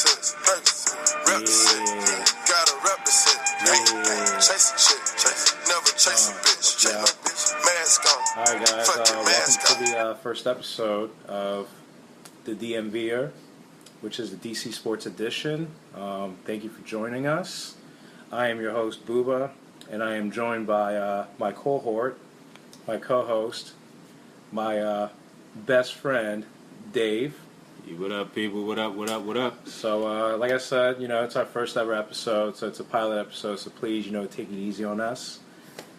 Percocets, represent, gotta represent. Chase a chick, never chase a bitch. Mask on. All right, guys. Welcome to the first episode of the DMVer, which is the DC Sports Edition. Thank you for joining us. I am your host, Booba, and I am joined by my cohort, my co-host, my best friend, Dave. What up, people? What up? So, like I said, it's our first ever episode, so it's a pilot episode, so please, take it easy on us.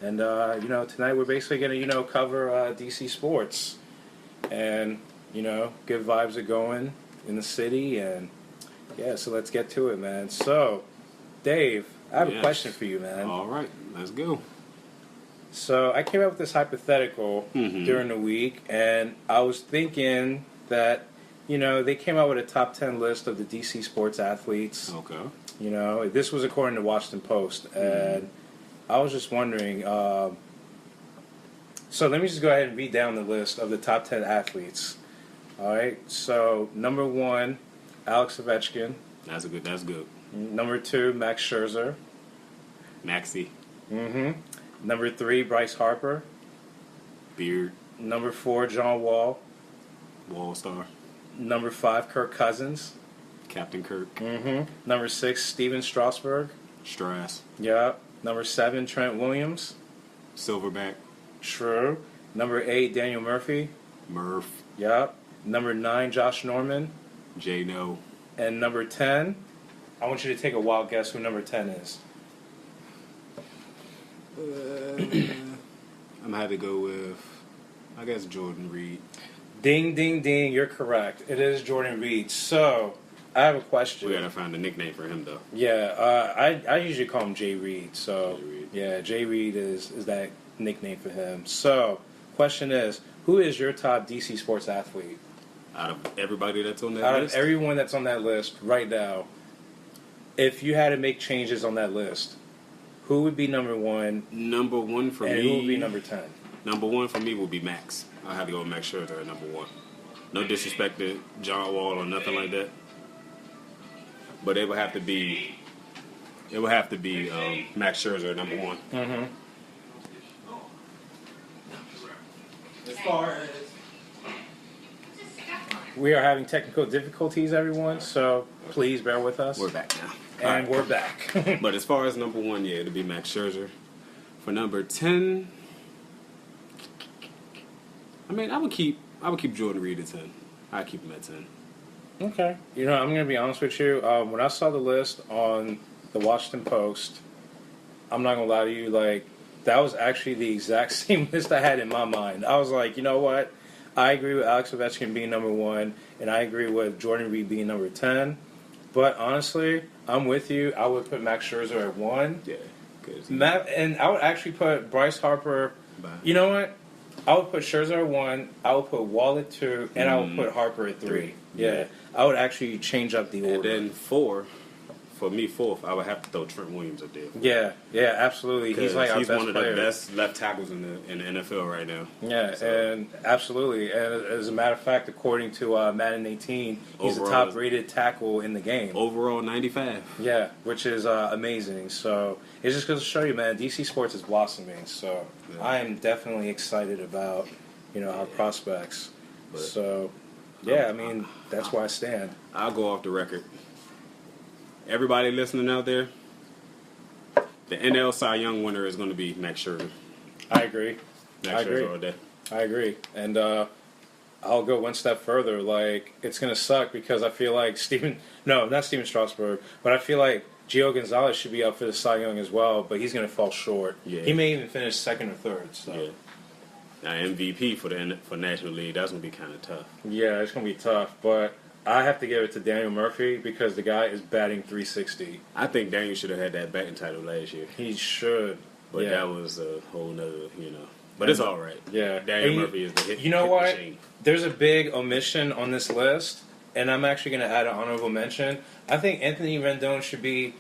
And, tonight we're basically going to, cover DC sports and, good vibes are going in the city, and, yeah, so let's get to it, man. So, Dave, I have a question for you, man. All right, let's go. So, I came up with this hypothetical during the week, and I was thinking that they came out with a top 10 list of the DC sports athletes. Okay. This was according to Washington Post. And I was just wondering, so let me just go ahead and read down the list of the top 10 athletes. All right. So, number 1, Alex Ovechkin. That's good. Number 2, Max Scherzer. Maxie. Number 3, Bryce Harper. Beard. Number 4, John Wall. Wall star. Number 5, Kirk Cousins. Captain Kirk. Number 6, Steven Strasburg. Strass. Yeah. Number 7, Trent Williams. Silverback. True. Number 8, Daniel Murphy. Murph. Yeah. Number 9, Josh Norman. J-No. And number 10, I want you to take a wild guess who number 10 is. I'm going to have to go with, I guess, Jordan Reed. Ding, ding, ding, you're correct. It is Jordan Reed. So, I have a question. We got to find a nickname for him, though. Yeah, I usually call him Jay Reed. So, Jay Reed. Yeah, Jay Reed is that nickname for him. So, question is, who is your top DC sports athlete? Out of everybody that's on that Out list? of everyone that's on that list right now, if you had to make changes on that list, who would be number 1? Number 1 for me. And who would be number 10? Number 1 for me would be Max. I have to go with Max Scherzer at number 1. No disrespect to John Wall or nothing like that, but it would have to be Max Scherzer at number 1. As far as we are having technical difficulties, everyone, so please bear with us. We're back now. And we're back. But as far as number 1, yeah, it'll be Max Scherzer. For number 10, I mean, I would keep Jordan Reed at 10. I'd keep him at 10. Okay. I'm going to be honest with you. When I saw the list on the Washington Post, I'm not going to lie to you, that was actually the exact same list I had in my mind. I was like, you know what? I agree with Alex Ovechkin being number 1, and I agree with Jordan Reed being number 10. But honestly, I'm with you. I would put Max Scherzer at 1. Yeah. And I would actually put Bryce Harper. Bye. You know what? I would put Scherzer at 1. I would put Wall at 2, and I would put Harper at 3. Yeah. I would actually change up the order. And then 4. For me, 4th, I would have to throw Trent Williams up there. Yeah, absolutely. He's like our best player. He's one of the best left tackles in the NFL right now. Yeah, so. And absolutely. And as a matter of fact, according to Madden 18, he's the top-rated tackle in the game. Overall, 95. Yeah, which is amazing. So it's just going to show you, man, DC sports is blossoming. So I am definitely excited about, our prospects. But, so, yeah, I mean, that's where I stand. I'll go off the record. Everybody listening out there, the NL Cy Young winner is going to be Max Scherzer. I agree. Max Scherzer all day. I agree. And I'll go one step further. It's going to suck because I feel like not Steven Strasburg, but I feel like Gio Gonzalez should be up for the Cy Young as well, but he's going to fall short. Yeah. He may even finish 2nd or 3rd. So. Yeah. Now, MVP for National League, that's going to be kind of tough. Yeah, it's going to be tough, but I have to give it to Daniel Murphy because the guy is batting .360. I think Daniel should have had that batting title last year. He should. But that was a whole nother, But it's all right. Yeah. Daniel Murphy is the hit. You know what? Machine. There's a big omission on this list, and I'm actually going to add an honorable mention. I think Anthony Rendon should be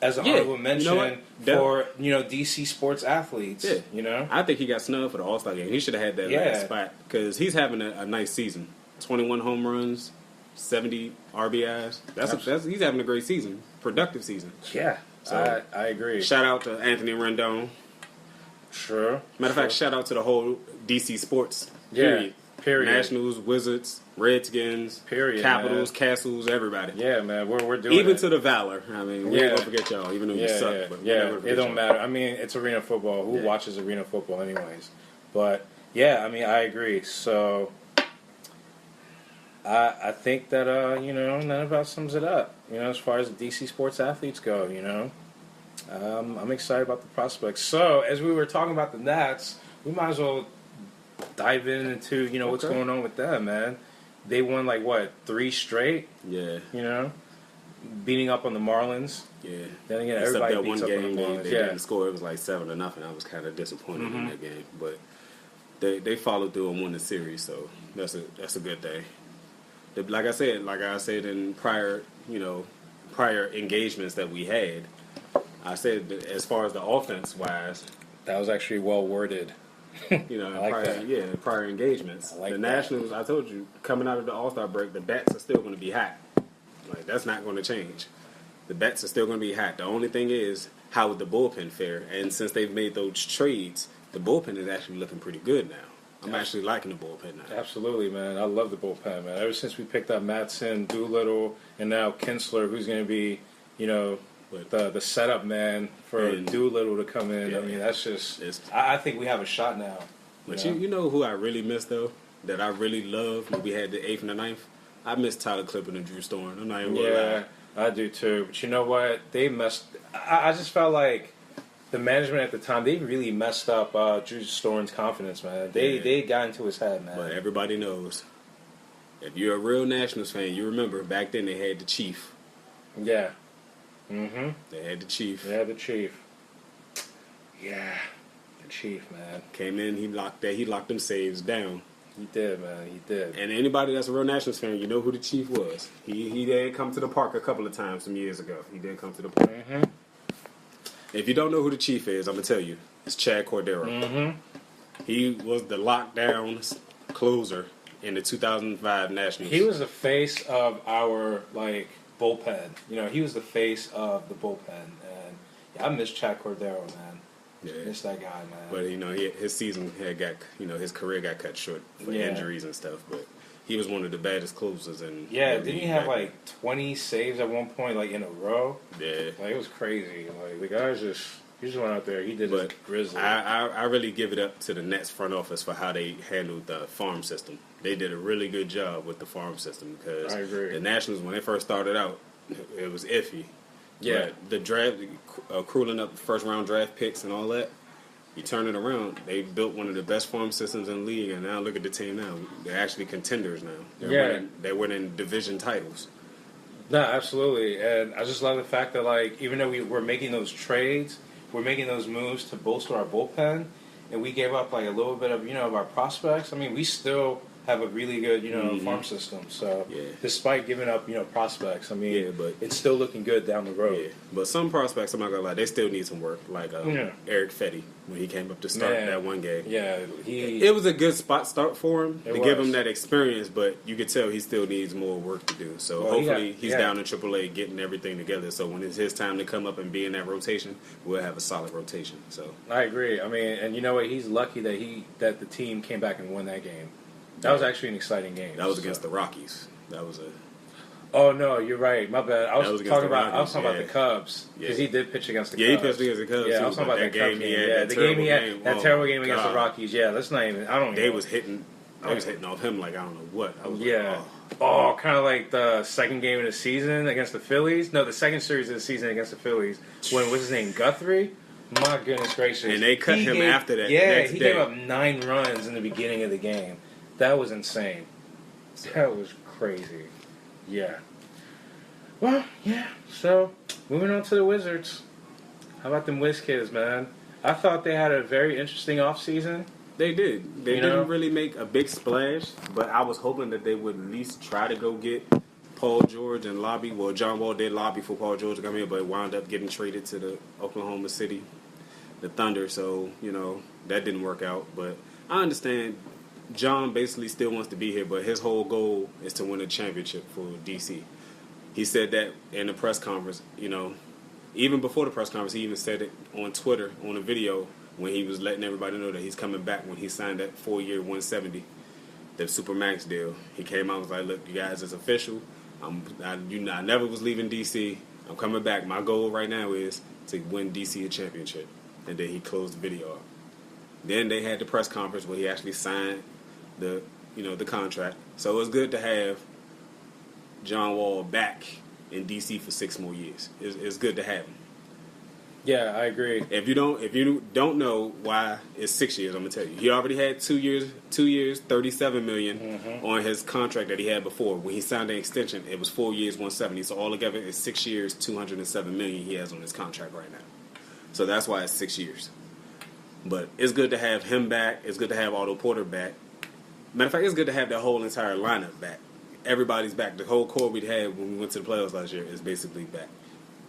as an honorable mention for DC sports athletes. Yeah. I think he got snubbed for the All-Star game. He should have had that last spot because he's having a nice season. 21 home runs, 70 RBIs. He's having a great season, productive season. Yeah, so, I agree. Shout out to Anthony Rendon. Sure. Matter of fact, shout out to the whole DC sports. Period. Period. Nationals, Wizards, Redskins, period, Capitals, man. Castles, everybody. Yeah, man, we're doing even it. to the Valor. I mean, we ain't gonna forget y'all, even though you suck. Yeah, but it don't matter. I mean, it's arena football. Who watches arena football, anyways? But yeah, I mean, I agree. So I think that that about sums it up. As far as the DC sports athletes go, I'm excited about the prospects. So as we were talking about the Nats, we might as well dive into what's going on with them, man. They won 3 straight. Yeah. Beating up on the Marlins. Yeah. Then again, except everybody that beats one up game on the Marlins. they didn't score. It was 7-0. I was kind of disappointed in that game, but they followed through and won the series, so that's a good thing. Like I said in prior engagements that we had, I said that as far as the offense wise, that was actually well worded. Prior engagements. The Nationals, I told you, coming out of the All-Star break, the bats are still going to be hot. That's not going to change. The bats are still going to be hot. The only thing is, how would the bullpen fare? And since they've made those trades, the bullpen is actually looking pretty good now. I'm actually liking the bullpen now. Absolutely, man. I love the bullpen, man. Ever since we picked up Matson, Doolittle, and now Kinsler, who's going to be, the setup man for Doolittle to come in. Yeah, I mean, that's just. I think we have a shot now. But you know who I really miss though? That I really loved when we had the 8th and the 9th. I miss Tyler Clippard and Drew Storm. I'm not even gonna lie. I do too. But you know what? They messed. I just felt like the management at the time, they really messed up Drew Storm's confidence, man. They got into his head, man. But everybody knows, if you're a real Nationals fan, you remember back then they had the Chief. Yeah. Mm-hmm. They had the Chief. Yeah, the Chief. Yeah, the Chief, man. Came in, he locked them saves down. He did, man. He did. And anybody that's a real Nationals fan, you know who the Chief was. He did come to the park a couple of times some years ago. He did come to the park. Mm-hmm. If you don't know who the Chief is, I'm going to tell you. It's Chad Cordero. Mm-hmm. He was the lockdown closer in the 2005 Nationals. He was the face of our, bullpen. He was the face of the bullpen. And I miss Chad Cordero, man. Yeah. Miss that guy, man. But, his season his career got cut short for injuries and stuff. But he was one of the baddest closers. And didn't he have 20 saves at one point, in a row? Yeah. It was crazy. The guy he just went out there. He did his grizzly. I really give it up to the Nets front office for how they handled the farm system. They did a really good job with the farm system because I agree. The Nationals, when they first started out, it was iffy. Yeah. But the draft, accruing up first round draft picks and all that, you turn it around. They built one of the best farm systems in the league, and now look at the team now. They're actually contenders now. They're winning division titles. No, absolutely. And I just love the fact that, even though we're making those trades, we're making those moves to bolster our bullpen, and we gave up, a little bit of our prospects. I mean, we still have a really good, farm system. So, despite giving up, prospects, I mean, but it's still looking good down the road. Yeah. But some prospects, I'm not gonna lie, they still need some work. Eric Fetty when he came up to start that one game. Yeah, it was a good start for him to give him that experience, but you could tell he still needs more work to do. So hopefully he's down in AAA getting everything together. So when it's his time to come up and be in that rotation, we'll have a solid rotation. So I agree. I mean, and you know what? He's lucky that the team came back and won that game. That was actually an exciting game. That was against the Rockies. That was a. Oh no, you're right. My bad. I was talking about the Cubs because he did pitch against the Cubs. Yeah, he pitched against the Cubs. Yeah, I was talking about that game. The game he had, that terrible game against the Rockies. Yeah, let's not even. I don't. They was hitting off him I don't know what. I was kind of like the second game of the season against the Phillies. No, the second series of the season against the Phillies. When what's his name, Guthrie? My goodness gracious! And they cut him after that. Yeah, he gave up 9 runs in the beginning of the game. That was insane. That was crazy. Yeah. Well, yeah. So, moving on to the Wizards. How about them Wiz kids, man? I thought they had a very interesting offseason. They did. They didn't really make a big splash, but I was hoping that they would at least try to go get Paul George and lobby. Well, John Wall did lobby for Paul George to come here, but wound up getting traded to the Oklahoma City, the Thunder. So, that didn't work out. But I understand John basically still wants to be here, but his whole goal is to win a championship for DC. He said that in the press conference. Even before the press conference, he even said it on Twitter on a video when he was letting everybody know that he's coming back when he signed that 4-year, 170, the Supermax deal. He came out and was like, "Look, you guys, it's official. I never was leaving DC. I'm coming back. My goal right now is to win DC a championship." And then he closed the video up. Then they had the press conference where he actually signed the contract. So it was good to have John Wall back in DC for 6 more years. It's good to have him. Yeah, I agree. If you don't know why it's 6 years, I'm gonna tell you. He already had 2 years, $37 million on his contract that he had before. When he signed the extension, it was 4 years, 170. So altogether, it's 6 years, $207 million he has on his contract right now. So that's why it's 6 years. But it's good to have him back. It's good to have Otto Porter back. Matter of fact, it's good to have the whole entire lineup back. Everybody's back. The whole core we had when we went to the playoffs last year is basically back,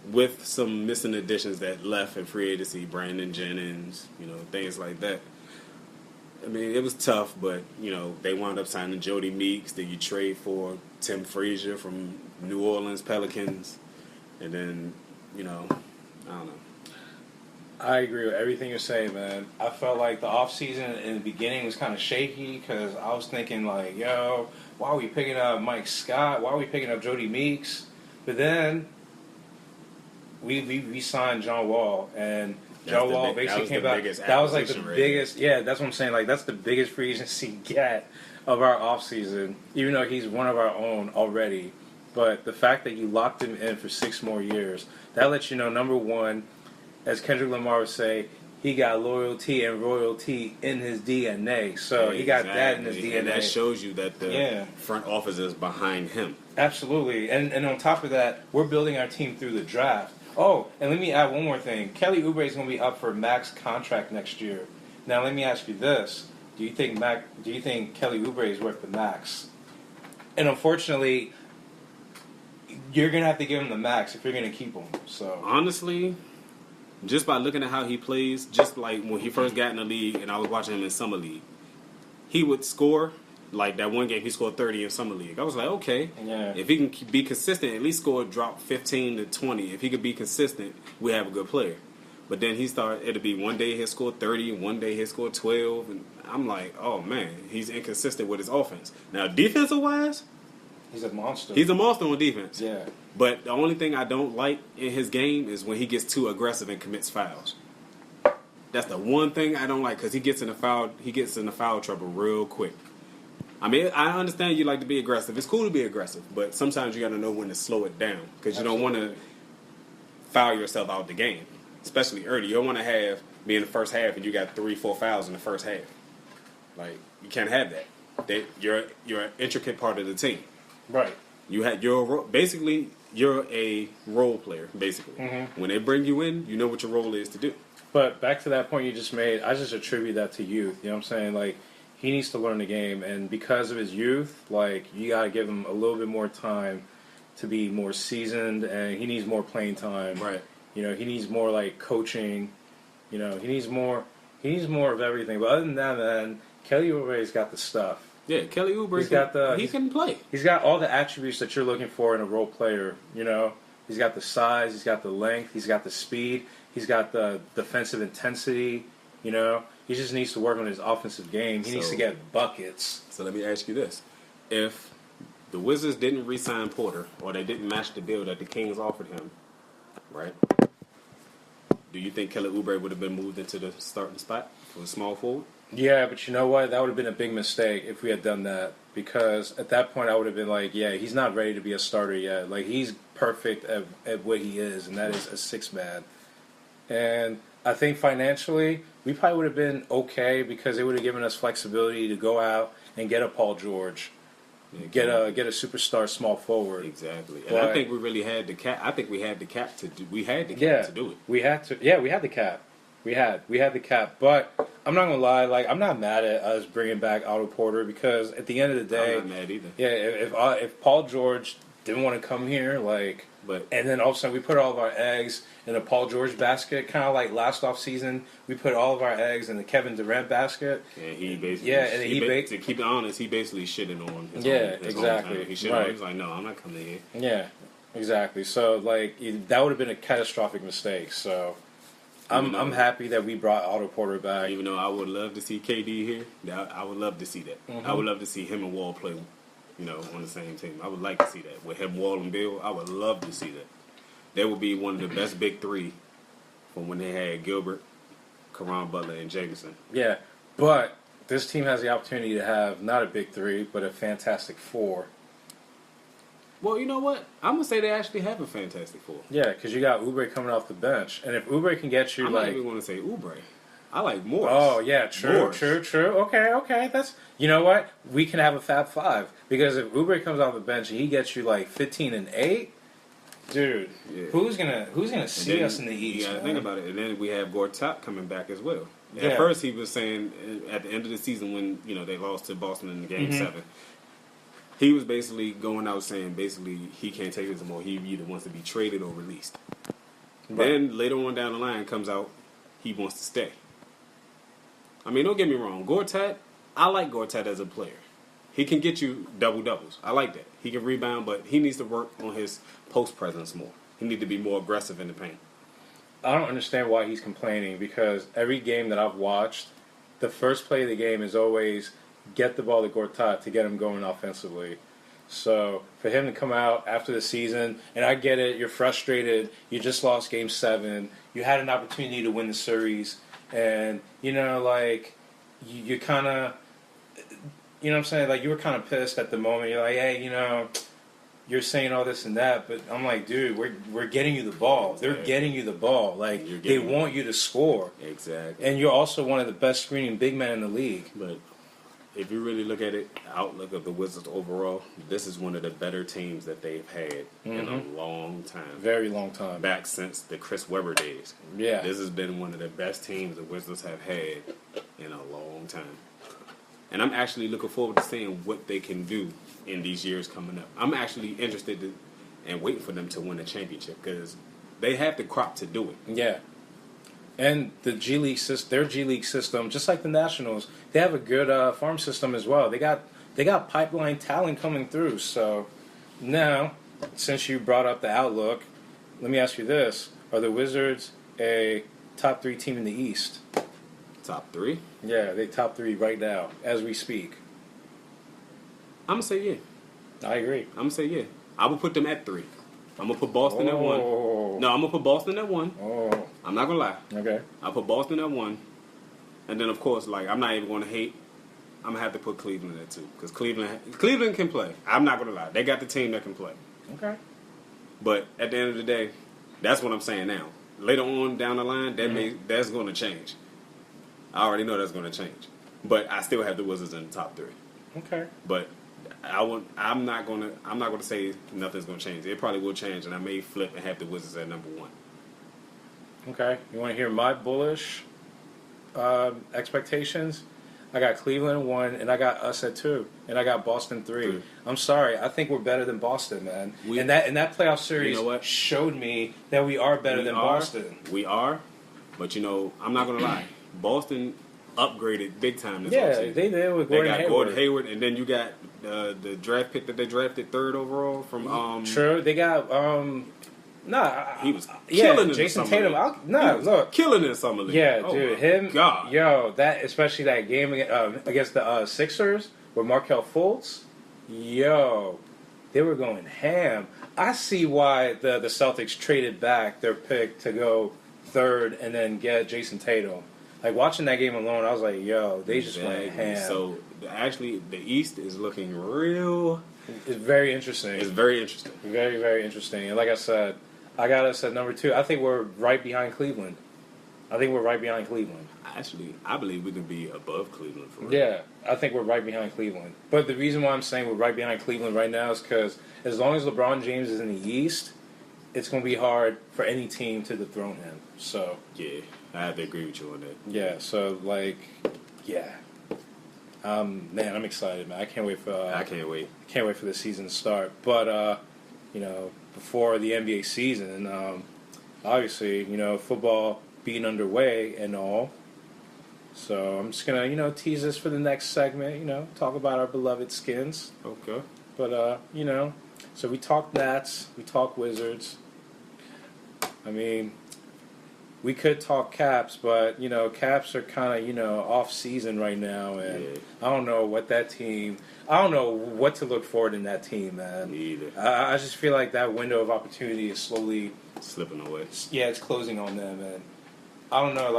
with some missing additions that left in free agency, Brandon Jennings, things like that. I mean, it was tough, but, they wound up signing Jody Meeks. Then you trade for Tim Frazier from New Orleans Pelicans. And then, I don't know. I agree with everything you're saying, man. I felt like the offseason in the beginning was kind of shaky because I was thinking, like, yo, why are we picking up Mike Scott? Why are we picking up Jody Meeks? But then we signed John Wall, and John Wall basically came back. That was like the biggest. Yeah, that's what I'm saying. Like, that's the biggest free agency get of our offseason, even though he's one of our own already. But the fact that you locked him in for 6 more years, that lets you know, number one, as Kendrick Lamar would say, he got loyalty and royalty in his DNA. So he got that in his DNA. And that shows you that the front office is behind him. Absolutely. And on top of that, we're building our team through the draft. Oh, and let me add one more thing. Kelly Oubre is going to be up for a max contract next year. Now, let me ask you this. Do you think Kelly Oubre is worth the max? And unfortunately, you're going to have to give him the max if you're going to keep him. So honestly, just by looking at how he plays, just like when he first got in the league and I was watching him in Summer League, he would score. Like that one game, he scored 30 in Summer League. I was like, okay, if he can be consistent, at least drop 15 to 20. If he could be consistent, we have a good player. But then it'll be one day he'll score 30, one day he'll score 12. And I'm like, oh, man, he's inconsistent with his offense. Now, defensive-wise, he's a monster. He's a monster on defense. Yeah. But the only thing I don't like in his game is when he gets too aggressive and commits fouls. That's the one thing I don't like because he gets in the foul trouble real quick. I mean, I understand you like to be aggressive. It's cool to be aggressive, but sometimes you got to know when to slow it down because you don't want to foul yourself out the game, especially early. You don't want to be in the first half and you got 3-4 fouls in the first half. Like, you can't have that. You're an intricate part of the team. Right. You're a role player, basically. Mm-hmm. When they bring you in, you know what your role is to do. But back to that point you just made, I just attribute that to youth. You know what I'm saying? Like, he needs to learn the game, and because of his youth, like, you got to give him a little bit more time to be more seasoned, and he needs more playing time. Right. He needs more, like, coaching. He needs more of everything. But other than that, man, Kelly Oubre's got the stuff. Yeah, Kelly Oubre, he can play. He's got all the attributes that you're looking for in a role player, He's got the size, he's got the length, he's got the speed, he's got the defensive intensity, He just needs to work on his offensive game. He needs to get buckets. So let me ask you this. If the Wizards didn't re-sign Porter, or they didn't match the deal that the Kings offered him, right, do you think Kelly Oubre would have been moved into the starting spot for a small forward? Yeah, but you know what? That would have been a big mistake if we had done that. Because at that point, I would have been like, yeah, he's not ready to be a starter yet. Like, he's perfect at what he is, and that is a 6-man. And I think financially, we probably would have been okay because it would have given us flexibility to go out and get a Paul George, get a superstar small forward. Exactly. And I think we really had the cap. I think we had the cap to do. We had the cap to do it. We had to. Yeah, we had the cap. We had the cap. But I'm not gonna lie. Like, I'm not mad at us bringing back Otto Porter because at the end of the day, I'm not mad either. Yeah, if Paul George didn't want to come here, like, But And then all of a sudden, we put all of our eggs in a Paul George basket, kind of like last off season. We put all of our eggs in the Kevin Durant basket. And he basically, to keep it honest, he basically shitted on his his exactly. He shitted on. He was like, "No, I'm not coming here." Yeah, exactly. So like that would have been a catastrophic mistake. So I'm happy that we brought Otto Porter back. Even though I would love to see KD here, I would love to see that. I would love to see him and Wall play, on the same team. I would like to see that with him, Wall, and Bill. I would love to see that. That would be one of the best big three from when they had Gilbert, Caron Butler, and Jameson. Yeah, but this team has the opportunity to have not a big three, but a fantastic four. Well, you know what? I'm gonna say they actually have a fantastic four. Yeah, because you got Oubre coming off the bench, and if Oubre can get you, I'm not even going to say Oubre. I like Morris. Oh yeah, true. Okay. That's what we can have a Fab Five because if Oubre comes off the bench and he gets you like 15 and 8, dude, who's gonna see us in the East? You gotta think about it. And then we have Gortat coming back as well. Yeah. At first, he was saying at the end of the season when they lost to Boston in the Game 7. He was basically going out saying he can't take this anymore. He either wants to be traded or released. Right. Then later on down the line comes out he wants to stay. I mean, don't get me wrong. Gortat, I like Gortat as a player. He can get you double-doubles. I like that. He can rebound, but he needs to work on his post presence more. He needs to be more aggressive in the paint. I don't understand why he's complaining because every game that I've watched, the first play of the game is always get the ball to Gortat to get him going offensively. So for him to come out after the season, and I get it, you're frustrated, you just lost Game 7, you had an opportunity to win the series, and, you kind of, what I'm saying, like, you were kind of pissed at the moment. You're like, hey, you're saying all this and that, but I'm like, dude, we're getting you the ball. They're getting you the ball. Like, they want you to score. Exactly. And you're also one of the best screening big men in the league. But if you really look at it, the outlook of the Wizards overall, this is one of the better teams that they've had in a long time. Very long time. Back since the Chris Webber days. Yeah. This has been one of the best teams the Wizards have had in a long time. And I'm actually looking forward to seeing what they can do in these years coming up. I'm actually interested and waiting for them to win a championship because they have the crop to do it. Yeah. And the G League their G League system, just like the Nationals, they have a good farm system as well. They got pipeline talent coming through. So now, since you brought up the outlook, let me ask you this: are the Wizards a top 3 team in the East? Top 3? Yeah, they top 3 right now as we speak. I'm gonna say yeah. I agree. I'm gonna say yeah. I would put them at 3. I'm gonna put Boston at 1. No, I'm gonna put Boston at 1. Oh. I'm not gonna lie. Okay. I'll put Boston at 1, and then of course, like I'm not even gonna hate. I'm gonna have to put Cleveland at 2 because Cleveland can play. I'm not gonna lie. They got the team that can play. Okay. But at the end of the day, that's what I'm saying now. Later on down the line, that's going to change. I already know that's going to change. But I still have the Wizards in the top 3. Okay. But I'm not going to say nothing's going to change. It probably will change, and I may flip and have the Wizards at number 1. Okay. You want to hear my bullish expectations? I got Cleveland 1, and I got us at 2, and I got Boston 3. I'm sorry, I think we're better than Boston, man. And that playoff series showed me that we are better than Boston. We are, but I'm not gonna lie. Boston upgraded big time this offseason. They did with Gordon Hayward. Gordon Hayward, and then you got the draft pick that they drafted 3rd overall from. True, they got he was killing in Jason the Summer Tatum. League. Look, killing in the Summer League. Yeah, dude, him. God, that especially that game against the Sixers with Markelle Fultz. They were going ham. I see why the Celtics traded back their pick to go 3rd and then get Jason Tatum. Like watching that game alone, I was like, they just went ham. So actually, the East is looking real. It's very interesting. It's very interesting. Very, very interesting. And like I said, I got us at number 2. I think we're right behind Cleveland. Actually, I believe we can be above Cleveland for real. Yeah, I think we're right behind Cleveland. But the reason why I'm saying we're right behind Cleveland right now is because as long as LeBron James is in the East, it's going to be hard for any team to dethrone him. So yeah, I have to agree with you on that. Yeah, so man, I'm excited, man. I can't wait for. I can't wait. Can't wait for the season to start. But before the NBA season. Obviously, football being underway and all. So I'm just gonna, tease this for the next segment. Talk about our beloved Skins. Okay. But so we talk Nats, we talk Wizards. I mean, we could talk Caps, but Caps are kind of off season right now, and I don't know what that team. I don't know what to look forward in that team, man. Me either. I just feel like that window of opportunity is slowly slipping away. Yeah, it's closing on them, and I don't know.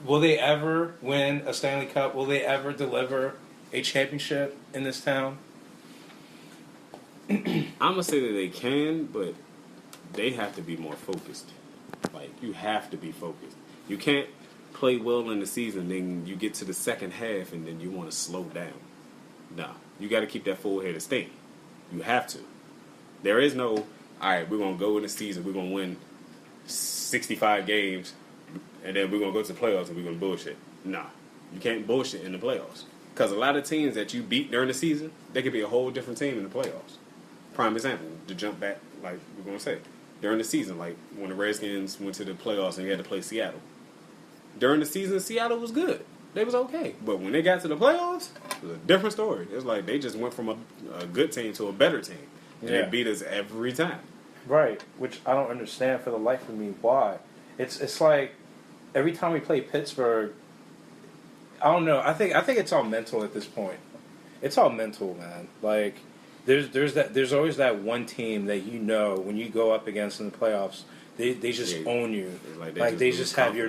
Will they ever win a Stanley Cup? Will they ever deliver a championship in this town? I'm gonna say that they can, but they have to be more focused. You have to be focused. You can't play well in the season, then you get to the second half, and then you want to slow down. No, you got to keep that full head of steam. You have to. There is no, all right, we're gonna go in the season, we're gonna win 65 games, and then we're gonna go to the playoffs and we're gonna bullshit. Nah, you can't bullshit in the playoffs because a lot of teams that you beat during the season, they could be a whole different team in the playoffs. Prime example, to jump back, like we're going to say, during the season, like when the Redskins went to the playoffs and they had to play Seattle. During the season, Seattle was good. They was okay. But when they got to the playoffs, it was a different story. It's like they just went from a good team to a better team. And they beat us every time. Right, which I don't understand for the life of me why. It's like every time we play Pittsburgh, I don't know. I think it's all mental at this point. It's all mental, man. Like there's always that one team that when you go up against in the playoffs, they just own you. They just have your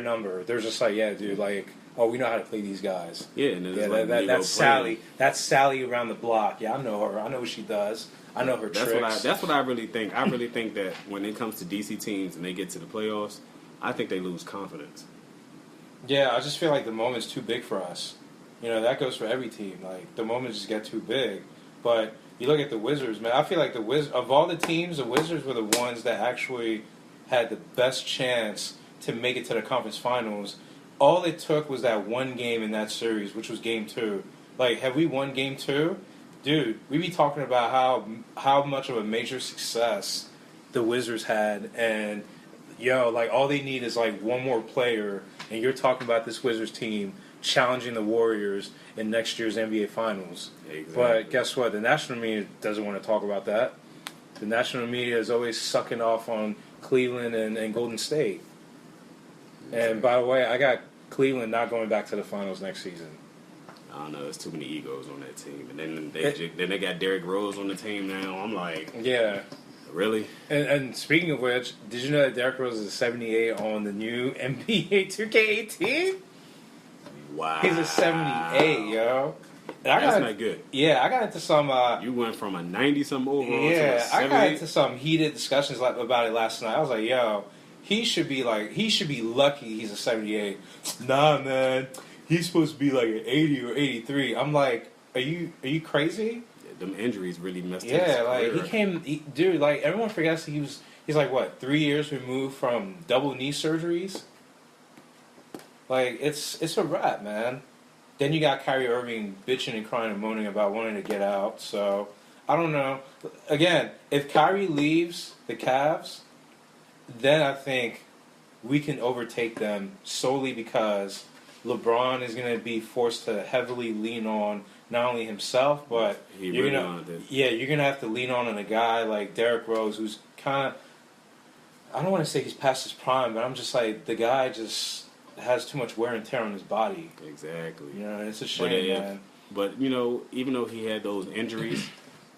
number. They're just like, yeah, dude, like, oh, we know how to play these guys. Yeah, and that's Sally. That's Sally around the block. Yeah, I know her. I know what she does. I know her tricks. That's what I really think. I really think that when it comes to DC teams and they get to the playoffs, I think they lose confidence. Yeah, I just feel like the moment's too big for us. That goes for every team. Like, the moments just get too big. But you look at the Wizards, man. I feel like of all the teams, the Wizards were the ones that actually had the best chance to make it to the conference finals. All it took was that one game in that series, which was Game 2. Like, have we won Game 2? Dude, we be talking about how much of a major success the Wizards had, and all they need is like one more player, and you're talking about this Wizards team challenging the Warriors in next year's NBA Finals. Exactly. But guess what? The national media doesn't want to talk about that. The national media is always sucking off on Cleveland and Golden State. And by the way, I got Cleveland not going back to the finals next season. I don't know. There's too many egos on that team, and then they got Derrick Rose on the team now. I'm like, yeah, really. And speaking of which, did you know that Derrick Rose is a 78 on the new NBA 2K18? Wow, he's a 78, yo. That's not good. Yeah, I got into some. You went from a 90-something overall. Yeah, to a 78? I got into some heated discussions about it last night. I was like, yo, he should be lucky he's a 78. Nah, man. He's supposed to be like an 80 or 83. I'm like, are you crazy? Yeah, them injuries really messed his Yeah, like career. dude, like everyone forgets he's like what, 3 years removed from double knee surgeries? Like it's a wrap, man. Then you got Kyrie Irving bitching and crying and moaning about wanting to get out. So I don't know. Again, if Kyrie leaves the Cavs, then I think we can overtake them solely because LeBron is going to be forced to heavily lean on not only himself, but you're going to have to lean on a guy like Derrick Rose, who's kind of, I don't want to say he's past his prime, but I'm just like, the guy just has too much wear and tear on his body. Exactly. It's a shame, man. But, even though he had those injuries,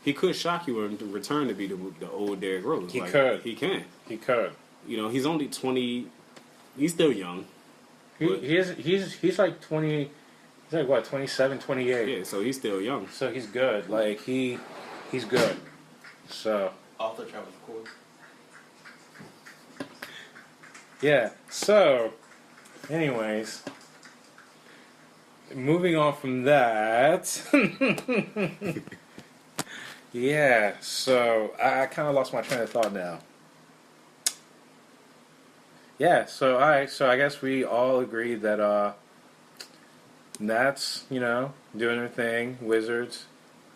he could shock you and return to be the old Derrick Rose. He could. He can. He could. He's only 20. He's still young. He's like 20. He's like what, 27, 28. Yeah, so he's still young. So he's good. Like he's good. So Off the Travis Court. Yeah. So, anyways, moving on from that. Yeah. So I kind of lost my train of thought now. Yeah, so all right, so I guess we all agreed that Nats, doing their thing, Wizards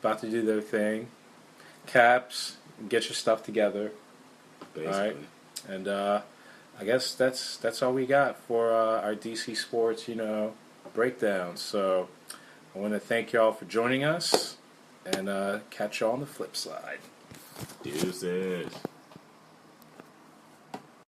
about to do their thing. Caps, get your stuff together. Basically. All right, and I guess that's all we got for our DC Sports, breakdown. So I want to thank y'all for joining us, and catch y'all on the flip side. Deuces.